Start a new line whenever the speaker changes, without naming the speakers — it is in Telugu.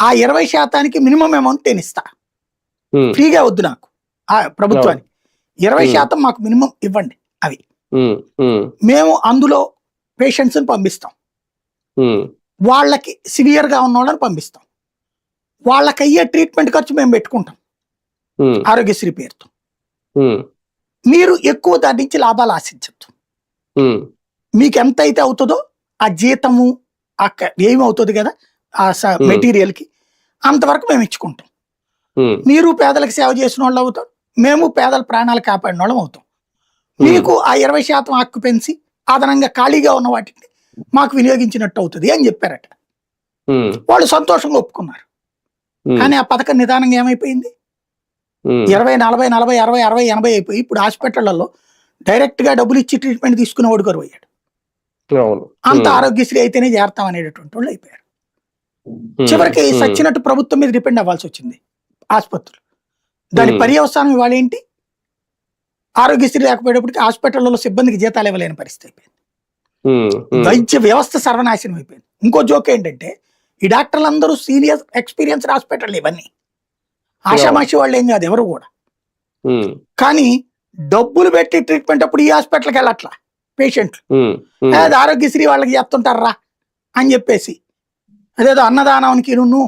ఆ 20% మినిమం అమౌంట్ నేను ఇస్తా, ఫ్రీగా వద్దు నాకు ఆ ప్రభుత్వానికి. 20% మాకు మినిమం ఇవ్వండి. అవి మేము అందులో పేషెంట్స్ని పంపిస్తాం, వాళ్ళకి సివియర్గా ఉన్న వాళ్ళని పంపిస్తాం, వాళ్ళకి అయ్యే ట్రీట్మెంట్ ఖర్చు మేము పెట్టుకుంటాం ఆరోగ్యశ్రీ పేరుతో. మీరు ఎక్కువ దాని నుంచి లాభాలు ఆశించద్దు. మీకు ఎంత అయితే అవుతుందో ఆ జీతము ఏమవుతుంది కదా ఆ మెటీరియల్కి అంతవరకు మేము ఇచ్చుకుంటాం. మీరు పేదలకు సేవ చేసిన వాళ్ళు అవుతాం, మేము పేదల ప్రాణాలు కాపాడిన వాళ్ళం అవుతాం. మీకు ఆ 20% ఆక్యుపెన్సీ అదనంగా ఖాళీగా ఉన్న వాటిని మాకు వినియోగించినట్టు అవుతుంది అని చెప్పారట. వాళ్ళు సంతోషంగా ఒప్పుకున్నారు. కానీ ఆ పథకం నిదానంగా ఏమైపోయింది, 20, 40, 40, 60, 60, 80 అయిపోయి ఇప్పుడు హాస్పిటళ్లలో డైరెక్ట్ గా డబ్బులు ఇచ్చి ట్రీట్మెంట్ తీసుకునేవాడు కరువు అయ్యాడు. అంత ఆరోగ్యశ్రీ అయితేనే చేరతాం అనేటటువంటి వాళ్ళు అయిపోయారు. చివరికి సచ్చినట్టు ప్రభుత్వం మీద డిపెండ్ అవ్వాల్సి వచ్చింది ఆసుపత్రులు. దాని పర్యవసానం ఇవాళ ఏంటి, ఆరోగ్యశ్రీ లేకపోయేటప్పటికి హాస్పిటల్లో సిబ్బందికి జీతాలు ఇవ్వలేని పరిస్థితి అయిపోయింది. వైద్య వ్యవస్థ సర్వనాశనం అయిపోయింది. ఇంకో జోక్ ఏంటంటే ఈ డాక్టర్లు అందరూ సీనియర్ ఎక్స్పీరియన్స్ హాస్పిటల్, ఇవన్నీ ఆషామాషి వాళ్ళు ఏం కాదు ఎవరు కూడా. కానీ డబ్బులు పెట్టి ట్రీట్మెంట్ అప్పుడు ఈ హాస్పిటల్కి వెళ్ళట్లా పేషెంట్లు, అది ఆరోగ్యశ్రీ వాళ్ళకి చెప్తుంటారా అని చెప్పేసి అదేదో అన్నదానానికి నువ్వు